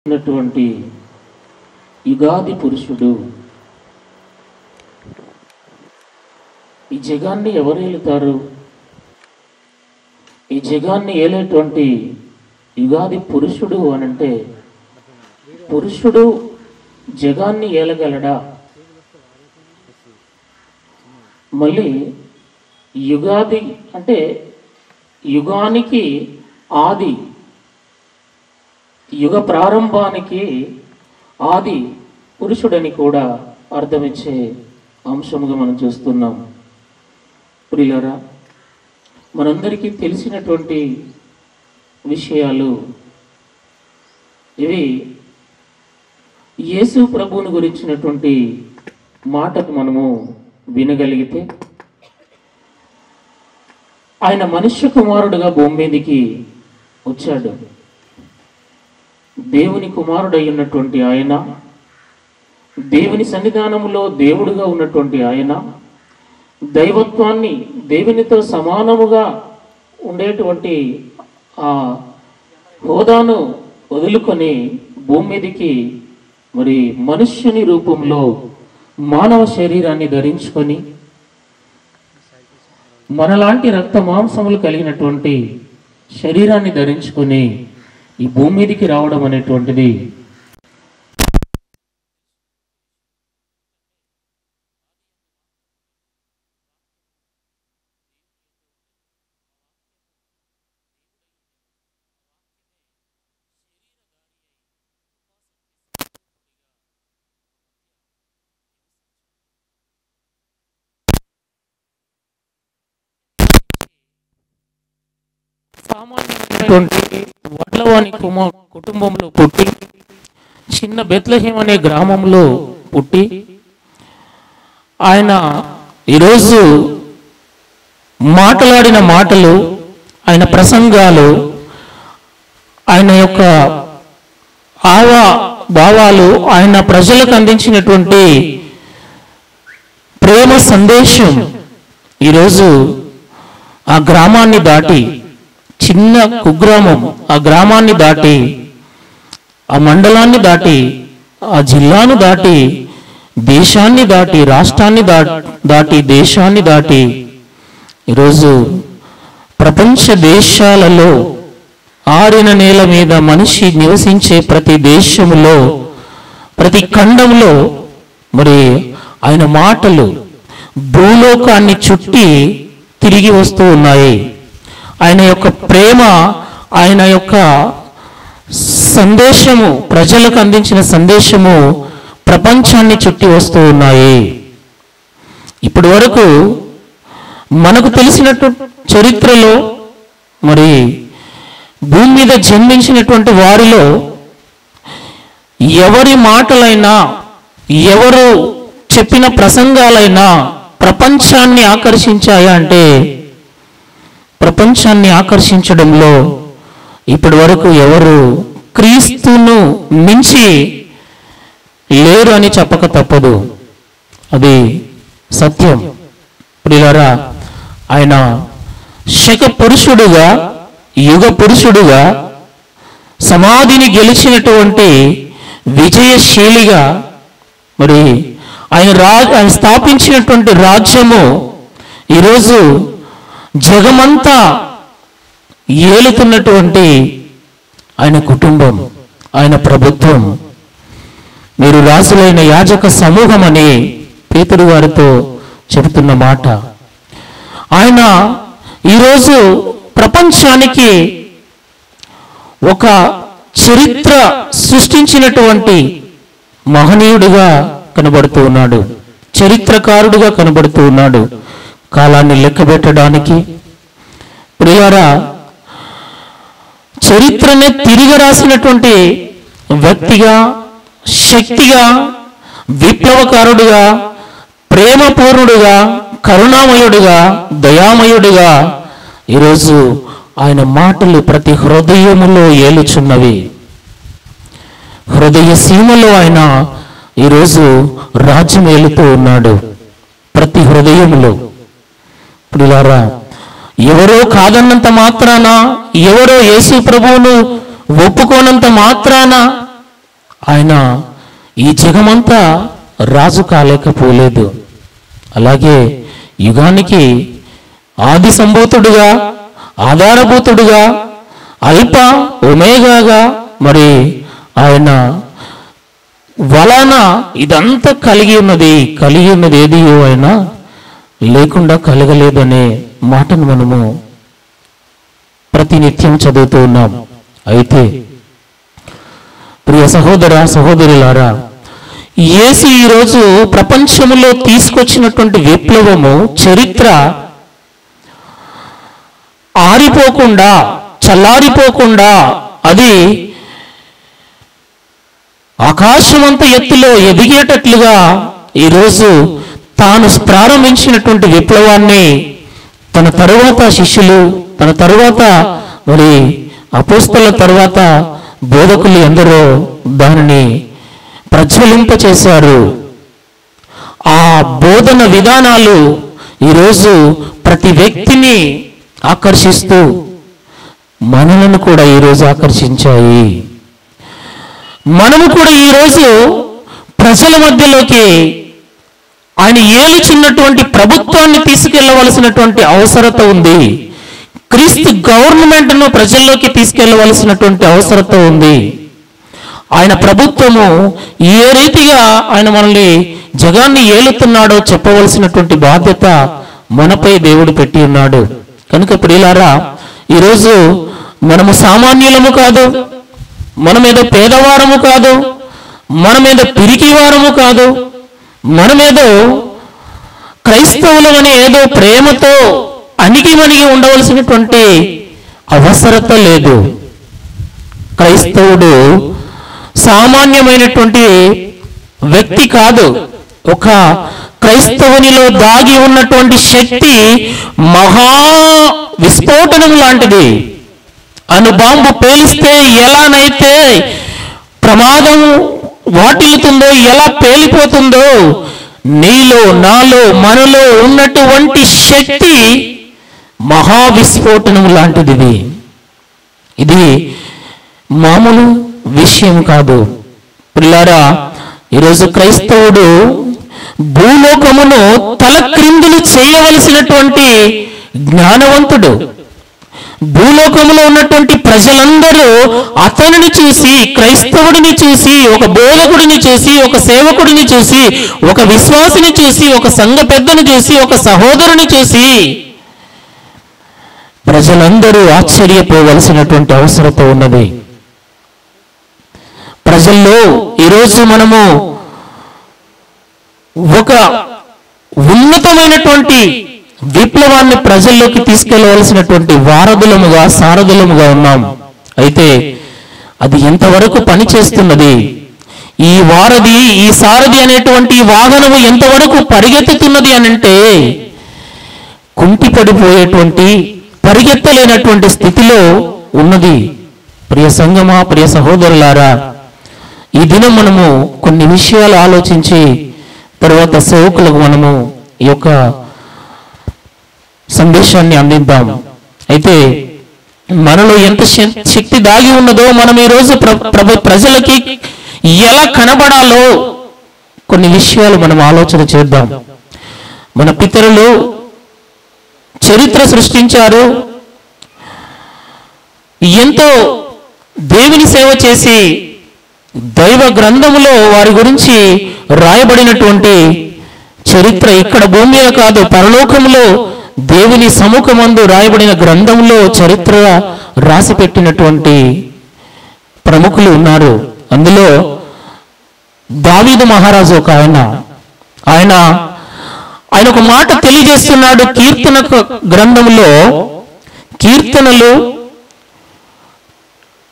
ఉన్నటువంటి యుగాది పురుషుడు. ఈ జగాన్ని ఎవరు ఏలుతారు? ఈ జగాన్ని ఏలేటువంటి యుగాది పురుషుడు అనంటే, పురుషుడు జగాన్ని ఏలగలడా? మళ్ళీ యుగాది అంటే యుగానికి ఆది, యుగ ప్రారంభానికి ఆది పురుషుడని కూడా అర్థమిచ్చే అంశముగా మనం చూస్తున్నాం. ప్రియులారా, మనందరికీ తెలిసినటువంటి విషయాలు ఇవి. యేసు ప్రభువుని గురించినటువంటి మాటకు మనము వినగలిగితే, ఆయన మనుష్య కుమారుడుగా భూమి మీదికి వచ్చాడు. దేవుని కుమారుడై ఉన్నటువంటి ఆయన, దేవుని సన్నిధానంలో దేవుడుగా ఉన్నటువంటి ఆయన, దైవత్వాన్ని దేవునితో సమానముగా ఉండేటువంటి ఆ హోదాను వదులుకొని భూమి మీదికి మరి మనుష్యుని రూపంలో మానవ శరీరాన్ని ధరించుకొని మనలాంటి రక్త మాంసములు కలిగినటువంటి శరీరాన్ని ధరించుకొని ఈ భూమి మీదికి రావడం అనేటువంటిది సామాన్యమైనటువంటి వడ్లవాని కుటుంబంలో పుట్టి, చిన్న బెత్లెహేం అనే గ్రామంలో పుట్టి, ఆయన ఈరోజు మాట్లాడిన మాటలు, ఆయన ప్రసంగాలు, ఆయన యొక్క భావాలు, ఆయన ప్రజలకు అందించినటువంటి ప్రేమ సందేశం ఈరోజు ఆ గ్రామాన్ని దాటి, చిన్న కుగ్రామం, ఆ గ్రామాన్ని దాటి, ఆ మండలాన్ని దాటి, ఆ జిల్లాను దాటి, దేశాన్ని దాటి, రాష్ట్రాన్ని దాటి, దేశాన్ని దాటి ఈరోజు ప్రపంచ దేశాలలో, ఆరిన నేల మీద మనిషి నివసించే ప్రతి దేశంలో, ప్రతి ఖండంలో మరి ఆయన మాటలు భూలోకాన్ని చుట్టి తిరిగి వస్తూ ఉన్నాయి. ఆయన యొక్క ప్రేమ, ఆయన యొక్క సందేశము, ప్రజలకు అందించిన సందేశము ప్రపంచాన్ని చుట్టి వస్తూ ఉన్నాయి. ఇప్పటి వరకు మనకు తెలిసినట్టు చరిత్రలో మరి భూమి మీద జన్మించినటువంటి వారిలో ఎవరి మాటలైనా, ఎవరు చెప్పిన ప్రసంగాలైనా ప్రపంచాన్ని ఆకర్షించాయా అంటే, ప్రపంచాన్ని ఆకర్షించడంలో ఇప్పటి వరకు ఎవరు క్రీస్తును మించి లేరు అని చెప్పక తప్పదు. అది సత్యం. ప్రియులారా, ఆయన శక పురుషుడుగా, యుగ పురుషుడుగా, సమాధిని గెలిచినటువంటి విజయశీలిగా, మరి ఆయన స్థాపించినటువంటి రాజ్యము ఈరోజు జగమంతా ఏలుతున్నటువంటి ఆయన కుటుంబం, ఆయన ప్రభుత్వం. మీరు రాజులైన యాజక సమూహం అని పేతురు వారితో చెబుతున్న మాట. ఆయన ఈరోజు ప్రపంచానికి ఒక చరిత్ర సృష్టించినటువంటి మహనీయుడిగా కనబడుతూ ఉన్నాడు, చరిత్రకారుడుగా కనబడుతూ ఉన్నాడు. కాలాన్ని లెక్కబెట్టడానికి, ప్రియారా, చరిత్రనే తిరిగి రాసినటువంటి వ్యక్తిగా, శక్తిగా, విప్లవకారుడుగా, ప్రేమపూర్ణుడుగా, కరుణామయుడుగా, దయామయుడుగా ఈరోజు ఆయన మాటలు ప్రతి హృదయములో ఏలుచున్నవి. హృదయ సీమలో ఆయన ఈరోజు రాజ్యం ఏలుతూ ఉన్నాడు, ప్రతి హృదయములో. ప్రియులారా, ఎవరో కాదన్నంత మాత్రాన, ఎవరో యేసు ప్రభువును ఒప్పుకోనంత మాత్రాన ఆయన ఈ జగమంతా రాజు కాలేకపోలేదు. అలాగే యుగానికి ఆది సంభూతుడుగా, ఆధారభూతుడుగా, అల్ప ఒమేగాగా మరి ఆయన వలన ఇదంతా కలిగి ఉన్నది ఏది అయినా లేకుండా కలగలేదనే మాటను మనము ప్రతినిత్యం చదువుతూ ఉన్నాం. అయితే ప్రియ సహోదర సహోదరులారా, యేసు ఈరోజు ప్రపంచంలో తీసుకొచ్చినటువంటి విప్లవము, చరిత్ర ఆరిపోకుండా, చల్లారిపోకుండా, అది ఆకాశమంత ఎత్తులో ఎదిగేటట్లుగా ఈరోజు తాను ప్రారంభించినటువంటి విప్లవాన్ని తన తరువాత శిష్యులు, తన తరువాత మరి అపోస్తల తరువాత బోధకులు ఎందరో దానిని ప్రజ్వలింపచేశారు. ఆ బోధన విధానాలు ఈరోజు ప్రతి వ్యక్తిని ఆకర్షిస్తూ మనలను కూడా ఈరోజు ఆకర్షించాయి. మనము కూడా ఈరోజు ప్రజల మధ్యలోకి ఆయన ఏలుచున్నటువంటి ప్రభుత్వాన్ని తీసుకెళ్లవలసినటువంటి అవసరత ఉంది. క్రీస్తు గవర్నమెంట్ను ప్రజల్లోకి తీసుకెళ్లవలసినటువంటి అవసరత ఉంది. ఆయన ప్రభుత్వము ఏ రీతిగా ఆయన మనల్ని జగాన్ని ఏలుతున్నాడో చెప్పవలసినటువంటి బాధ్యత మనపై దేవుడు పెట్టి ఉన్నాడు. కనుక ప్రియులారా, ఈరోజు మనము సామాన్యులము కాదు, మనమేదో పేదవారము కాదు, మనమేదో పిరికివారము కాదు, మనమేదో క్రైస్తవులమని ఏదో ప్రేమతో అణిగిమణిగి ఉండవలసినటువంటి అవసరత లేదు. క్రైస్తవుడు సామాన్యమైనటువంటి వ్యక్తి కాదు. ఒక క్రైస్తవునిలో దాగి ఉన్నటువంటి శక్తి మహా విస్ఫోటనం లాంటిది. అణుబాంబు పేలిస్తే ఎలానైతే ప్రమాదం వాటిల్లుతుందో, ఎలా పేలిపోతుందో, నీలో, నాలో, మనలో ఉన్నటువంటి శక్తి మహావిస్ఫోటనం లాంటిది. ఇది మామూలు విషయం కాదు. పిల్లారా, ఈరోజు క్రైస్తవుడు భూలోకమును తలక్రిందులు చేయవలసినటువంటి జ్ఞానవంతుడు. భూలోకంలో ఉన్నటువంటి ప్రజలందరూ అతనిని చూసి, క్రైస్తవుడిని చూసి, ఒక బోధకుడిని చూసి, ఒక సేవకుడిని చూసి, ఒక విశ్వాసిని చూసి, ఒక సంఘ పెద్దను చూసి, ఒక సహోదరుని చూసి ప్రజలందరూ ఆశ్చర్యపోవలసినటువంటి అవసరత ఉన్నది. ప్రజల్లో ఈరోజు మనము ఒక ఉన్నతమైనటువంటి విప్లవాన్ని ప్రజల్లోకి తీసుకెళ్లవలసినటువంటి వారధులముగా, సారథులముగా ఉన్నాం. అయితే అది ఎంతవరకు పనిచేస్తున్నది? ఈ వారధి, ఈ సారథి అనేటువంటి వాహనము ఎంతవరకు పరిగెత్తుతున్నది అనంటే కుంటిపడిపోయేటువంటి, పరిగెత్తలేనటువంటి స్థితిలో ఉన్నది. ప్రియ సంగమా, ప్రియ సహోదరులారా, ఈ దినం మనము కొన్ని విషయాలు ఆలోచించి తర్వాత సేవకులకు మనము ఈ యొక్క సందేశాన్ని అందిద్దాం. అయితే మనలో ఎంత శక్తి దాగి ఉన్నదో మనం ఈరోజు ప్రజలకి ఎలా కనబడాలో కొన్ని విషయాలు మనం ఆలోచన చేద్దాం. మన పితరులు చరిత్ర సృష్టించారు, ఎంతో దేవుని సేవ చేసి దైవ గ్రంథములో వారి గురించి రాయబడినటువంటి చరిత్ర ఇక్కడ భూమి మీద కాదు, పరలోకములో దేవుని సముఖమందు రాయబడిన గ్రంథంలో చరిత్ర రాసి పెట్టినటువంటి ప్రముఖులు ఉన్నారు. అందులో దావీదు మహారాజు ఒక ఆయన ఒక మాట తెలియజేస్తున్నాడు. కీర్తన గ్రంథంలో కీర్తనలు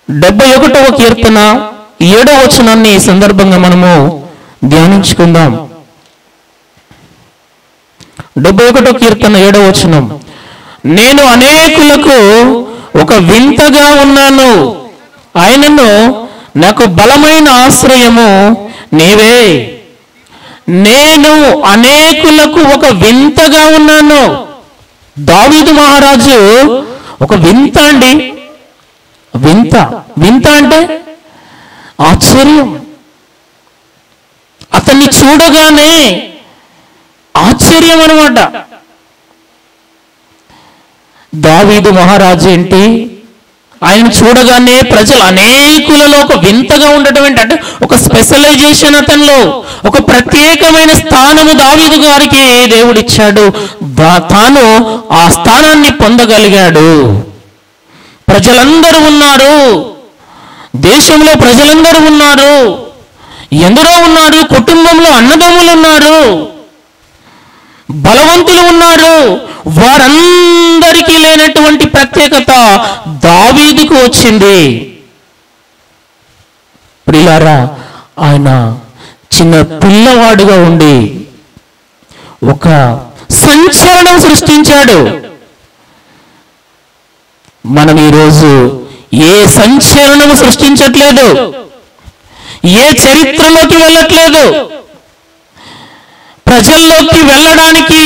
71వ కీర్తన 7వ వచనాన్ని ఈ సందర్భంగా మనము ధ్యానించుకుందాం. 71వ కీర్తన 7వ వచనం, నేను అనేకులకు ఒక వింతగా ఉన్నాను, ఆయనను నాకు బలమైన ఆశ్రయము నీవే. నేను అనేకులకు ఒక వింతగా ఉన్నాను. దావీదు మహారాజు ఒక వింత అండి. వింత అంటే ఆశ్చర్యం. అతన్ని చూడగానే ఆశ్చర్యం అన్నమాట. దావీదు మహారాజు ఏంటి, ఆయన చూడగానే ప్రజలు అనేకులలో ఒక వింతగా ఉండటం ఏంటంటే ఒక స్పెషలైజేషన్ అతనిలో, ఒక ప్రత్యేకమైన స్థానము దావీదు గారికి దేవుడిచ్చాడు. తాను ఆ స్థానాన్ని పొందగలిగాడు. ప్రజలందరూ ఉన్నారు, దేశంలో ప్రజలందరూ ఉన్నారు, ఎందరో ఉన్నారు, కుటుంబంలో అన్నదమ్ములు ఉన్నారు, బలవంతులు ఉన్నారు, వారందరికీ లేనటువంటి ప్రత్యేకత దావీదుకు వచ్చింది. ప్రియులారా, ఆయన చిన్న పిల్లవాడుగా ఉండి ఒక సంచలనం సృష్టించాడు. మనం ఈరోజు ఏ సంచలనము సృష్టించట్లేదు, ఏ చరిత్రలోకి వెళ్ళట్లేదు, ప్రజల్లోకి వెళ్ళడానికి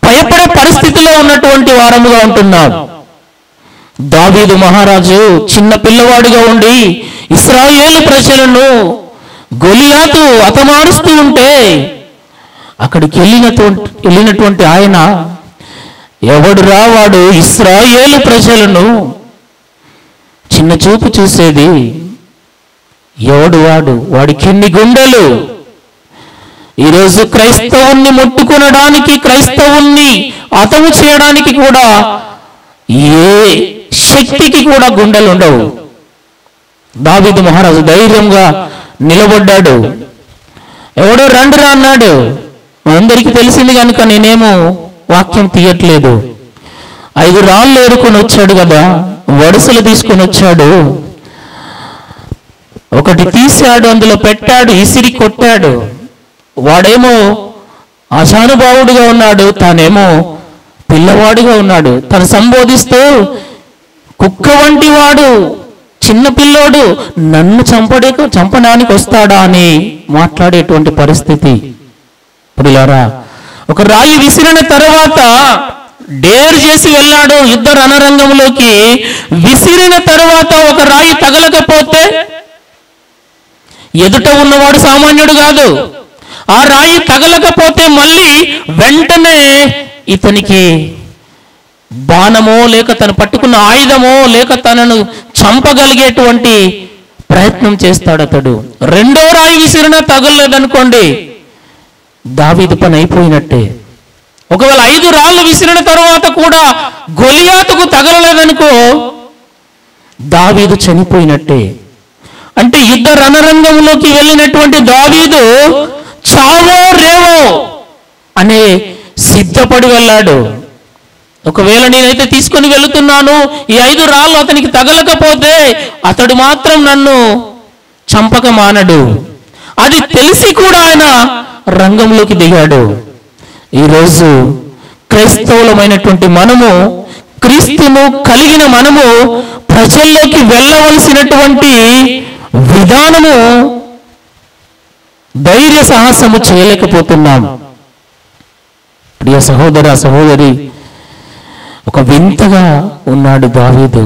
భయపడే పరిస్థితిలో ఉన్నటువంటి వారముగా ఉంటున్నాం. దావీదు మహారాజు చిన్న పిల్లవాడిగా ఉండి ఇశ్రాయేలు ప్రజలను గొలియాతు హతమారుస్తూ ఉంటే అక్కడికి వెళ్ళినటువంటి ఆయన, ఎవడురా వాడు ఇశ్రాయేలు ప్రజలను చిన్న చూపు చూసేది, ఎవడు వాడికి ఎన్ని గుండెలు. ఈరోజు క్రైస్తవుణ్ణి ముట్టుకొనడానికి, క్రైస్తవుణ్ణి హతము చేయడానికి కూడా ఏ శక్తికి కూడా గుండెలు ఉండవు. దావీదు మహారాజు ధైర్యంగా నిలబడ్డాడు. ఎవడో రండిరా అన్నాడు. మనందరికీ తెలిసింది కనుక నేనేమో వాక్యం తీయట్లేదు. 5 రాళ్ళు ఏరుకొని వచ్చాడు కదా, వరుసలు తీసుకొని వచ్చాడు. ఒకటి తీశాడు, అందులో పెట్టాడు, ఇసిరి కొట్టాడు. వాడేమో అజానుభావుడుగా ఉన్నాడు, తానేమో పిల్లవాడుగా ఉన్నాడు. తను సంబోధిస్తూ, కుక్క వంటి వాడు, చిన్న పిల్లోడు నన్ను చంపడానికి వస్తాడా అని మాట్లాడేటువంటి పరిస్థితి. ప్రియులారా, ఒక రాయి విసిరిన తర్వాత డేర్ చేసి వెళ్ళాడు యుద్ధ రణరంగంలోకి. విసిరిన తర్వాత ఒక రాయి తగలకపోతే ఎదుట ఉన్నవాడు సామాన్యుడు కాదు. ఆ రాయి తగలకపోతే మళ్ళీ వెంటనే ఇతనికి బాణమో లేక తను పట్టుకున్న ఆయుధమో లేక తనను చంపగలిగేటువంటి ప్రయత్నం చేస్తాడు అతడు. రెండో రాయి విసిరినా తగలలేదనుకోండి, దావీదు పని అయిపోయినట్టే. ఒకవేళ 5 రాళ్ళు విసిరిన తర్వాత కూడా గొలియాతుకు తగలలేదనుకో, దావీదు చనిపోయినట్టే. అంటే యుద్ధ రణరంగంలోకి వెళ్ళినటువంటి దావీదు చావో రేవో అనే సిద్ధపడి వెళ్ళాడు. ఒకవేళ నేనైతే తీసుకొని వెళుతున్నాను, ఈ 5 రాళ్ళు అతనికి తగలకపోతే అతడు మాత్రం నన్ను చంపక మానడు. అది తెలిసి కూడా ఆయన రంగంలోకి దిగాడు. ఈరోజు క్రైస్తవులమైనటువంటి మనము, క్రీస్తును కలిగిన మనము ప్రజల్లోకి వెళ్ళవలసినటువంటి విధానము, ధైర్య సాహసము చేయలేకపోతున్నాం. ప్రియ సహోదర సహోదరి, ఒక వింతగా ఉన్నాడు దావీదు.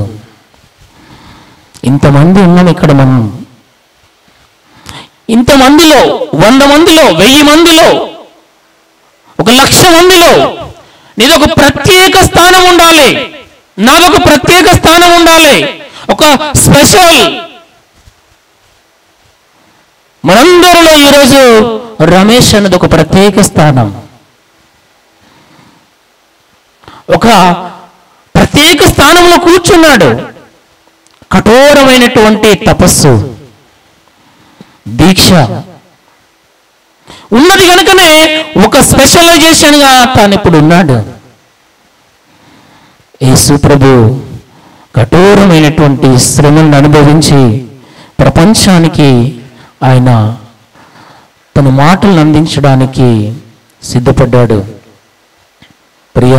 ఇంతమంది ఉన్నాం ఇక్కడ మనం. ఇంతమందిలో 100 మందిలో 1000 మందిలో 1,00,000 మందిలో నీదొక ప్రత్యేక స్థానం ఉండాలి, నాదొక ప్రత్యేక స్థానం ఉండాలి, ఒక స్పెషల్. మనందరిలో ఈరోజు రమేష్ అన్నది ఒక ప్రత్యేక స్థానం, ఒక ప్రత్యేక స్థానంలో కూర్చున్నాడు. కఠోరమైనటువంటి తపస్సు, దీక్ష ఉన్నది కనుకనే ఒక స్పెషలైజేషన్ గా తాను ఇప్పుడు ఉన్నాడు. యేసు ప్రభు కఠోరమైనటువంటి శ్రమలను అనుభవించి ప్రపంచానికి ఆయన తన మాటలను అందించడానికి సిద్ధపడ్డాడు. ప్రియ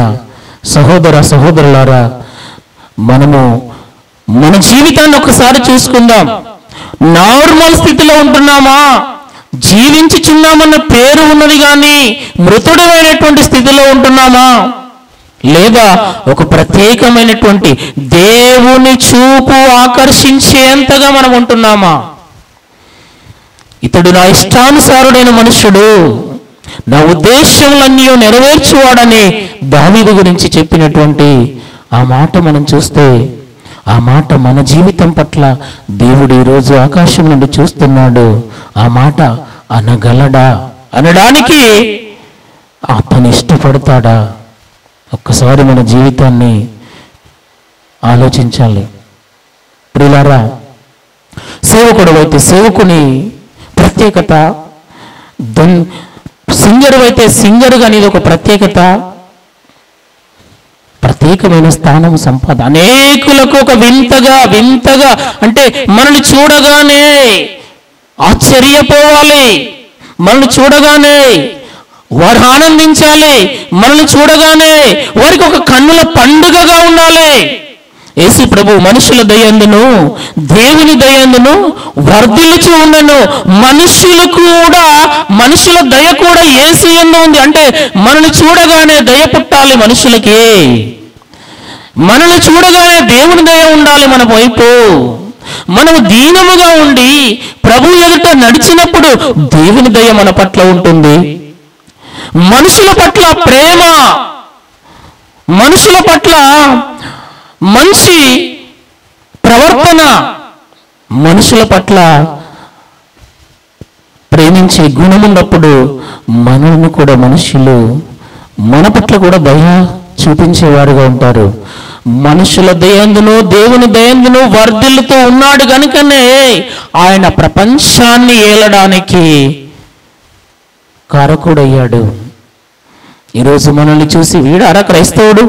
సహోదర సహోదరులారా, మనము మన జీవితాన్ని ఒకసారి చూసుకుందాం. నార్మల్ స్థితిలో ఉంటున్నామా, జీవించుచున్నామన్న పేరు ఉన్నది కానీ మృతుడమైనటువంటి స్థితిలో ఉంటున్నామా, లేదా ఒక ప్రత్యేకమైనటువంటి దేవుని చూపు ఆకర్షించేంతగా మనం ఉంటున్నామా? ఇతడు నా ఇష్టానుసారుడైన మనుష్యుడు, నా ఉద్దేశములన్నీ నెరవేర్చువాడని దావీదు గురించి చెప్పినటువంటి ఆ మాట మనం చూస్తే, ఆ మాట మన జీవితం పట్ల దేవుడు ఈరోజు ఆకాశం నుండి చూస్తున్నాడు. ఆ మాట అనగలడా? అనడానికి అతను ఇష్టపడతాడా? ఒక్కసారి మన జీవితాన్ని ఆలోచించాలి. ప్రియులారా, సేవకుడు అయితే సేవకుని ప్రత్యేకత, సింగర్ అయితే సింగర్గా అనేది ఒక ప్రత్యేకమైన స్థానం సంపాద. అనేకులకు ఒక వింతగా అంటే మనల్ని చూడగానే ఆశ్చర్యపోవాలి, మనల్ని చూడగానే వారు ఆనందించాలి, మనల్ని చూడగానే వారికి ఒక కన్నుల పండుగగా ఉండాలి. యేసు ప్రభు మనుషుల దయందును దేవుని దయందును వర్ధిల్లుచు ఉండను. మనుషుల దయ కూడా యేసు యందు ఉంది. అంటే మనల్ని చూడగానే దయ పుట్టాలి మనుషులకి, మనల్ని చూడగానే దేవుని దయ ఉండాలి మన వైపు. మనము దీనముగా ఉండి ప్రభు ఎదుట నడిచినప్పుడు దేవుని దయ మన పట్ల ఉంటుంది. మనుషుల పట్ల ప్రేమ, మనుషుల పట్ల మంచి ప్రవర్తన, మనుషుల పట్ల ప్రేమించే గుణమున్నప్పుడు మనల్ని కూడా మనుషులు మన పట్ల కూడా దయ చూపించేవారుగా ఉంటారు. మనుషుల దయందును దేవుని దయందును వర్ధిల్లుతూ ఉన్నాడు కనుకనే ఆయన ప్రపంచాన్ని ఏలడానికి కారకుడయ్యాడు. ఈరోజు మనల్ని చూసి వీడారా క్రైస్తవుడు,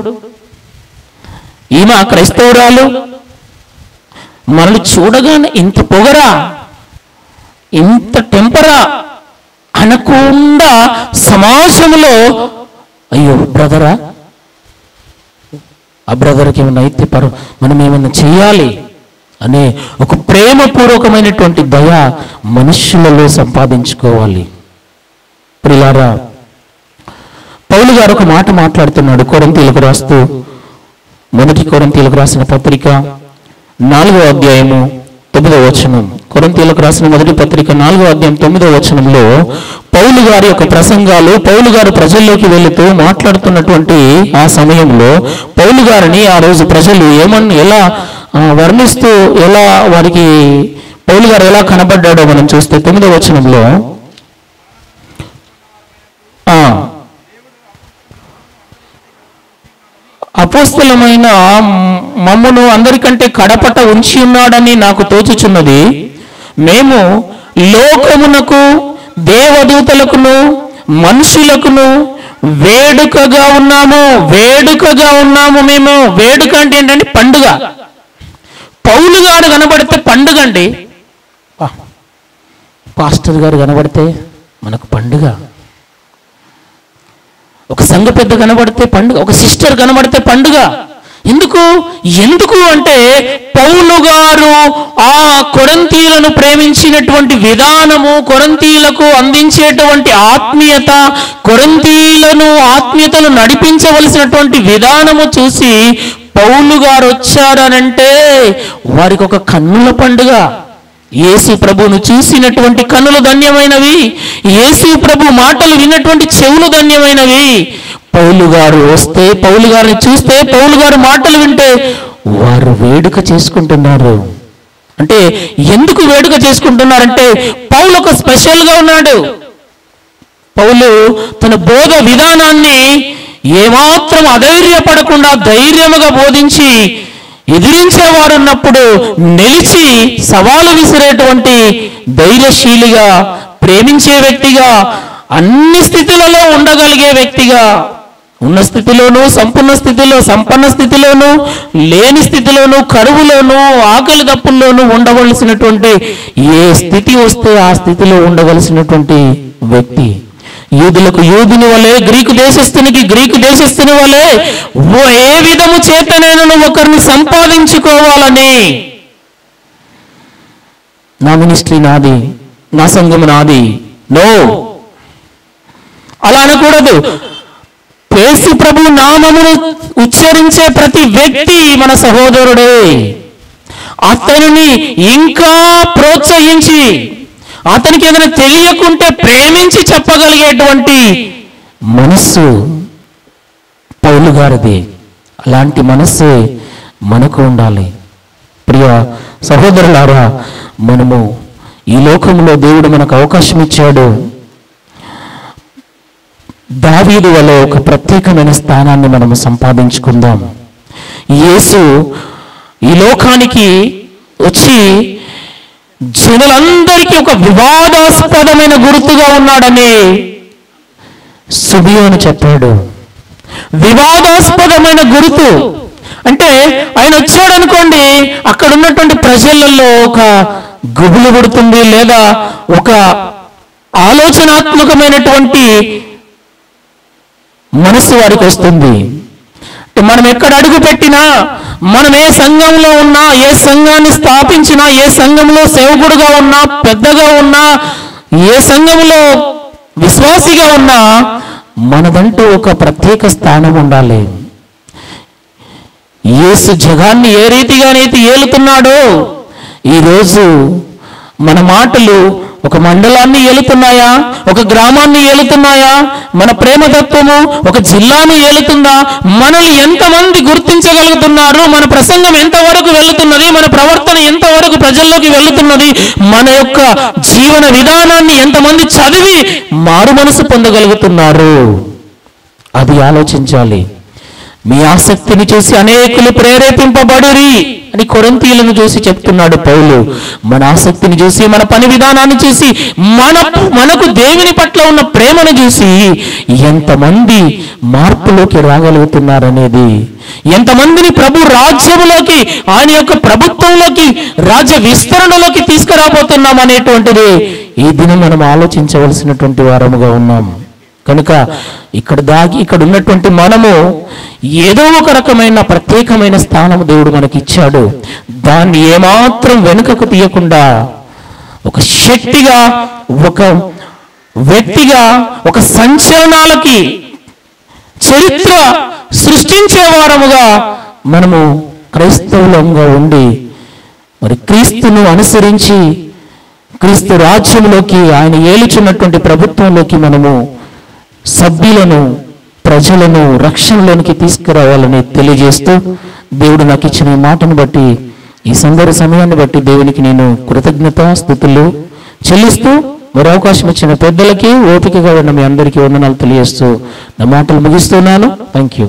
ఈమె క్రైస్తవురాలు, మనల్ని చూడగానే ఇంత పొగరా, ఇంత టెంపరా అనకుండా సమాజంలో అయ్యో బ్రదరా, ఆ బ్రదర్కి ఏమన్నా అయితే మనం ఏమన్నా చేయాలి అనే ఒక ప్రేమపూర్వకమైనటువంటి దయ మనుషులలో సంపాదించుకోవాలి. ప్రియులారా, పౌలు గారు ఒక మాట మాట్లాడుతున్నాడు. కొరింథీయులకు రాస్తూ, మొదటి కొరింథీయులకు రాసిన పత్రిక 4వ అధ్యాయము 9వ వచనం. కొరింథీయులకు రాసిన మొదటి పత్రిక 4వ అధ్యాయం 9వ వచనంలో పౌలు గారి యొక్క ప్రసంగాలు, పౌలు గారు ప్రజల్లోకి వెళుతూ మాట్లాడుతున్నటువంటి ఆ సమయంలో పౌలు గారిని ఆ రోజు ప్రజలు ఎలా వర్ణిస్తూ, ఎలా వారికి పౌలు గారు ఎలా కనబడ్డాడో మనం చూస్తే 9వ వచనంలో అపోస్తలమైన మమ్మను అందరికంటే కడపట ఉంచి ఉన్నాడని నాకు తోచుచున్నది. మేము లోకమునకు దేవదూతలకును మనుషులకును వేడుకగా ఉన్నాము. మేము వేడుక అంటే ఏంటంటే పండుగ. పౌలు గారు కనబడితే పండుగ అండి. పాస్టర్ గారు కనబడితే మనకు పండుగ. ఒక సంఘ పెద్ద కనబడితే పండుగ, ఒక సిస్టర్ కనబడితే పండుగ. ఎందుకు అంటే పౌలు గారు ఆ కొరింథీయులను ప్రేమించినటువంటి విధానము, కొరింథీయులకు అందించేటువంటి ఆత్మీయత, కొరింథీయులను ఆత్మీయతను నడిపించవలసినటువంటి విధానము చూసి పౌలు గారు వచ్చారనంటే వారికి ఒక కన్నుల పండుగ. యేసు ప్రభువును చూసినటువంటి కన్నులు ధన్యమైనవి, యేసు ప్రభు మాటలు విన్నటువంటి చెవులు ధన్యమైనవి. పౌలు గారు వస్తే, పౌలు గారిని చూస్తే, పౌలు గారు మాటలు వింటే వారు వేడుక చేసుకుంటున్నారు. అంటే ఎందుకు వేడుక చేసుకుంటున్నారంటే పౌలు ఒక స్పెషల్గా ఉన్నాడు. పౌలు తన బోధ విధానాన్ని ఏమాత్రం అధైర్యపడకుండా ధైర్యముగా బోధించి ఎదిరించేవారు ఉన్నప్పుడు నిలిచి సవాలు విసిరేటువంటి ధైర్యశీలిగా, ప్రేమించే వ్యక్తిగా, అన్ని స్థితులలో ఉండగలిగే వ్యక్తిగా, ఉన్న స్థితిలోనూ, సంపూర్ణ స్థితిలో, సంపన్న స్థితిలోనూ, లేని స్థితిలోనూ, కరువులోనూ, ఆకలి దప్పుల్లోనూ ఉండవలసినటువంటి ఏ స్థితి వస్తే ఆ స్థితిలో ఉండవలసినటువంటి వ్యక్తి. యూదులకు యూదుని వలె, గ్రీకు దేశస్థునికి గ్రీకు దేశస్థుని వలె ఏ విధము చేతనైనా ఒకరిని సంపాదించుకోవాలని, నా మినిస్ట్రీ నాది, నా సంఘము నాది, నో, అలా అనకూడదు. యేసు ప్రభు నామమును ఉచ్చరించే ప్రతి వ్యక్తి మన సహోదరుడే. అతనిని ఇంకా ప్రోత్సహించి, అతనికి ఏదైనా తెలియకుంటే ప్రేమించి చెప్పగలిగేటువంటి మనస్సు పౌలు గారిది. అలాంటి మనస్సే మనకు ఉండాలి. ప్రియ సహోదరులారా, మనము ఈ లోకంలో దేవుడు మనకు అవకాశం ఇచ్చాడు. దావీదు వలె ఒక ప్రత్యేకమైన స్థానాన్ని మనము సంపాదించుకుందాం. యేసు ఈ లోకానికి వచ్చి జనులందరికీ ఒక వివాదాస్పదమైన గుర్తుగా ఉన్నాడని సుబియోను చెప్పాడు. వివాదాస్పదమైన గుర్తు అంటే ఆయన వచ్చాడు అనుకోండి, అక్కడ ఉన్నటువంటి ప్రజలలో ఒక గుబులు పుడుతుంది, లేదా ఒక ఆలోచనాత్మకమైనటువంటి మనసు వారికి వస్తుంది. మనం ఎక్కడ అడుగు పెట్టినా, మనం ఏ సంఘంలో ఉన్నా, ఏ సంఘాన్ని స్థాపించినా, ఏ సంఘంలో సేవకుడుగా ఉన్నా, పెద్దగా ఉన్నా, ఏ సంఘంలో విశ్వాసిగా ఉన్నా, మనదంటూ ఒక ప్రత్యేక స్థానం ఉండాలి. యేసు జగాన్ని ఏ రీతిగానైతే ఏలుతున్నాడో, ఈరోజు మన మాటలు ఒక మండలాన్ని ఏలుతున్నాయా, ఒక గ్రామాన్ని ఏలుతున్నాయా, మన ప్రేమతత్వము ఒక జిల్లాను ఏలుతుందా, మనల్ని ఎంతమంది గుర్తించగలుగుతున్నారు, మన ప్రసంగం ఎంతవరకు వెళుతున్నది, మన ప్రవర్తన ఎంతవరకు ప్రజల్లోకి వెళుతున్నది, మన యొక్క జీవన విధానాన్ని ఎంతమంది చదివి మారు మనసు పొందగలుగుతున్నారు, అది ఆలోచించాలి. మీ ఆసక్తిని చూసి అనేకులు ప్రేరేపింపబడురి అని కొరింథీయులను చూసి చెప్తున్నాడు పౌలు. మన ఆసక్తిని చూసి, మన పని విధానాన్ని చూసి, మనకు దేవుని పట్ల ఉన్న ప్రేమను చూసి ఎంతమంది మార్పులోకి రాగలుగుతున్నారనేది, ఎంతమందిని ప్రభు రాజ్యములోకి, ఆయన యొక్క ప్రభుత్వంలోకి, రాజ్య విస్తరణలోకి తీసుకురాబోతున్నాం అనేటువంటిది ఈ దినం మనం ఆలోచించవలసినటువంటి వారముగా ఉన్నాం. కనుక ఇక్కడ ఉన్నటువంటి మనము ఏదో ఒక రకమైన ప్రత్యేకమైన స్థానం దేవుడు మనకి ఇచ్చాడు. దాన్ని ఏమాత్రం వెనుకకు తీయకుండా ఒక శక్తిగా, ఒక వ్యక్తిగా, ఒక సంచలనాలకి చరిత్ర సృష్టించే వారముగా మనము క్రైస్తవులంగా ఉండి, మరి క్రీస్తును అనుసరించి క్రీస్తు రాజ్యంలోకి, ఆయన ఏలుచున్నటువంటి ప్రభుత్వంలోకి మనము సభ్యులను, ప్రజలను రక్షణలోనికి తీసుకురావాలని తెలియజేస్తూ, దేవుడు నాకు ఇచ్చిన ఈ మాటను బట్టి, ఈ సమయాన్ని బట్టి దేవునికి నేను కృతజ్ఞతాస్తుతులు చెల్లిస్తూ, మరి అవకాశం ఇచ్చిన పెద్దలకి, ఓపికగా ఉన్న మీ అందరికీ వందనాలు తెలియజేస్తూ నా మాటలు ముగిస్తున్నాను. Thank you.